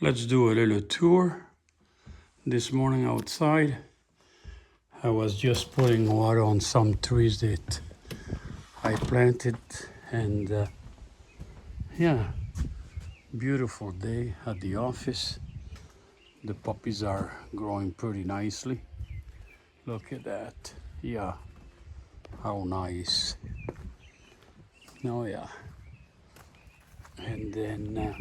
Let's do a little tour. This morning outside, I was just putting water on some trees that I planted, and yeah, beautiful day at the office. The puppies are growing pretty nicely. Look at that. Yeah, how nice. Oh yeah. And then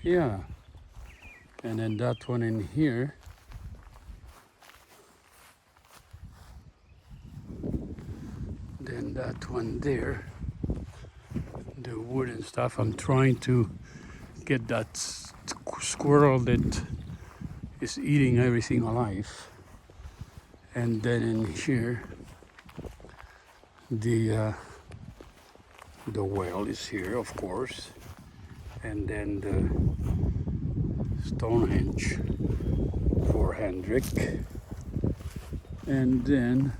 yeah, and then that one in here. Then that one there, the wood and stuff. I'm trying to get that squirrel that is eating everything alive. And then in here, the well is here, of course, and then the Stonehenge for Hendrik, and then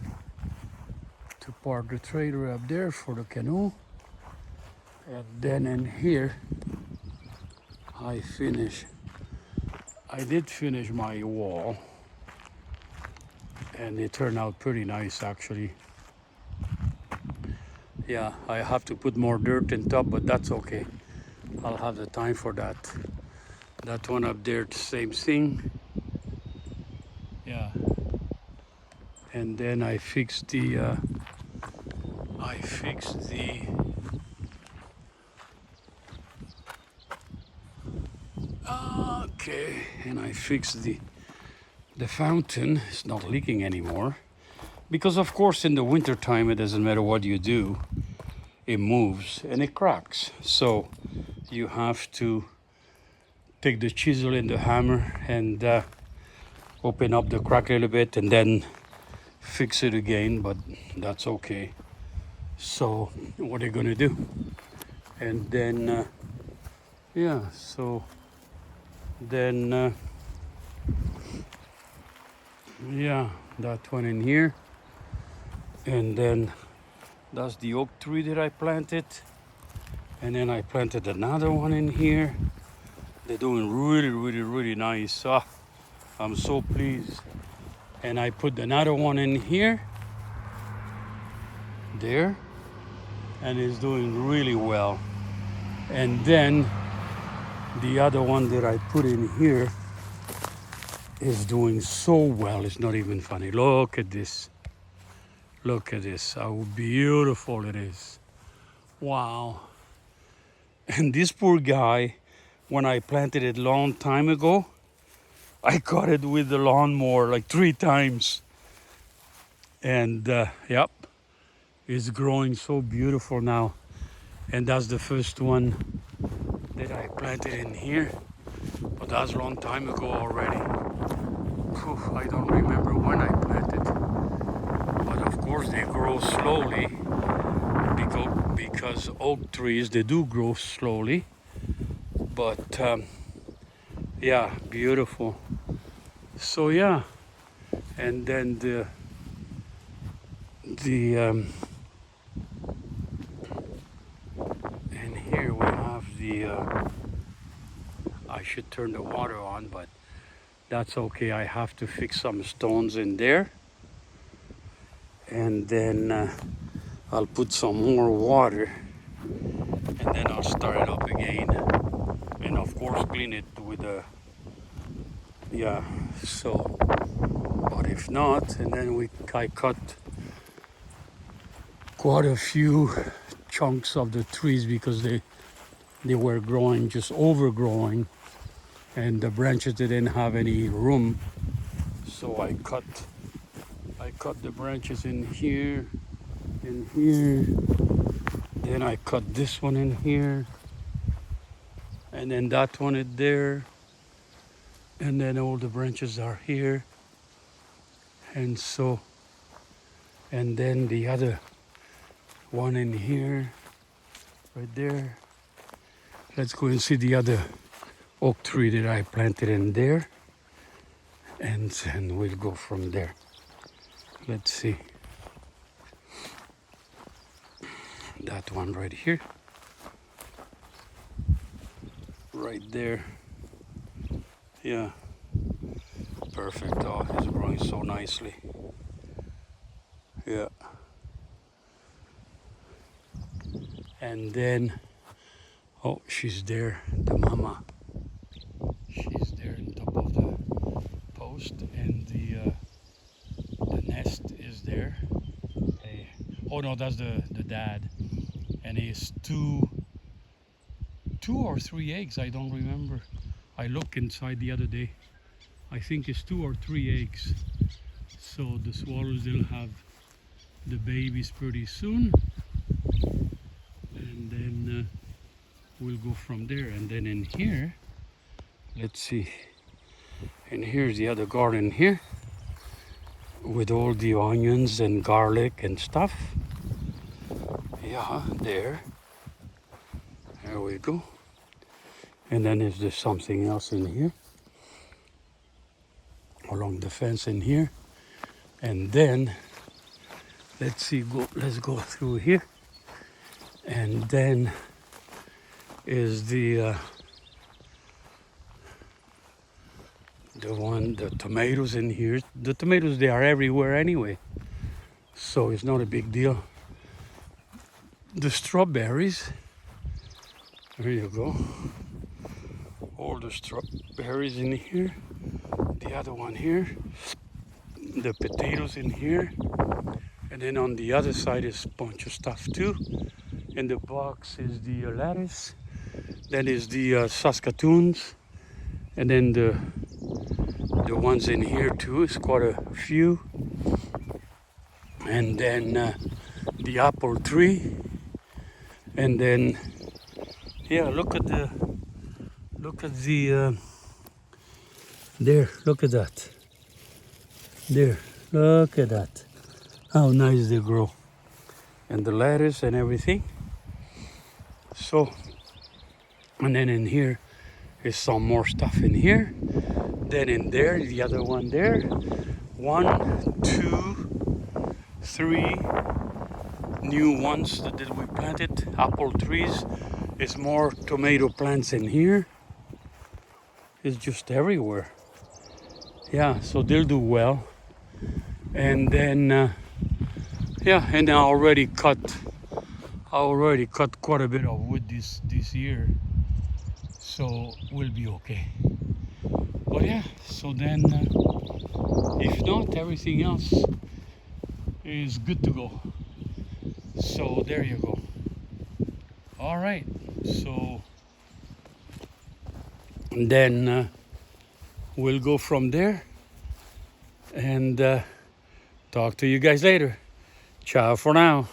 to park the trailer up there for the canoe. And then in here, I did finish my wall, and it turned out pretty nice actually. Yeah, I have to put more dirt in top, but that's okay. I'll have the time for that. That one up there, same thing. Yeah. And then I fixed the okay, and I fixed the fountain. It's not leaking anymore. Because of course in the winter time it doesn't matter what you do, it moves and it cracks. So you have to take the chisel and the hammer and open up the crack a little bit and then fix it again, but that's okay. So what are you gonna do? And then yeah, so then yeah, that one in here, and then that's the oak tree that I planted, and then I planted another one in here. They're doing really nice. I'm so pleased. And I put another one in here, there, and it's doing really well. And then the other one that I put in here is doing so well, it's not even funny. Look at this. Look at this, how beautiful it is. Wow. And this poor guy, when I planted it long time ago, I cut it with the lawnmower like 3 times. And yep, it's growing so beautiful now. And that's the first one that I planted in here. But that's a long time ago already. I don't remember when I planted. But of course they grow slowly because oak trees, they do grow slowly. But yeah, beautiful. So yeah, and then and here we have I should turn the water on, but that's okay. I have to fix some stones in there, and then I'll put some more water, and then I'll start it up again, and of course clean it with a yeah. So, but if not, and then I cut quite a few chunks of the trees because they were growing, just overgrowing, and the branches didn't have any room. So I cut the branches in here, then I cut this one in here, and then that one is there, and then all the branches are here, and so, and then the other one in here, right there. Let's go and see the other oak tree that I planted in there, and then we'll go from there. Let's see. that one right here, right there. Yeah, perfect. Oh, it's growing so nicely. Yeah. And then, oh, she's there, the mama. She's there on top of the post, and the nest is there. Hey. Oh no, that's the dad, and he's two or three eggs. I don't remember. I looked inside the other day. I think it's 2 or 3 eggs. So the swallows, they'll have the babies pretty soon, and then we'll go from there. And then in here, let's see, and here's the other garden here with all the onions and garlic and stuff. Yeah, there we go. And then is there something else in here along the fence in here? And then let's see, let's go through here, and then is the tomatoes in here. The tomatoes, they are everywhere anyway, so it's not a big deal. The strawberries, there you go, all the strawberries in here. The other one here, the potatoes in here, and then on the other side is a bunch of stuff too. In the box is the lettuce, then is the Saskatoons, and then the ones in here too, is quite a few. And then the apple tree, and then yeah, look at the there, look at that. There, look at that. How nice they grow. And the lettuce and everything. So, and then in here is some more stuff in here. Then in there, the other one there. 1, 2, 3 new ones that we planted. Apple trees. There's more tomato plants in here. It's just everywhere. Yeah, so they'll do well. And then yeah, and I already cut quite a bit of wood this year, so we'll be okay. But yeah, so then if not, everything else is good to go. So there you go. All right, so then we'll go from there, and talk to you guys later. Ciao for now.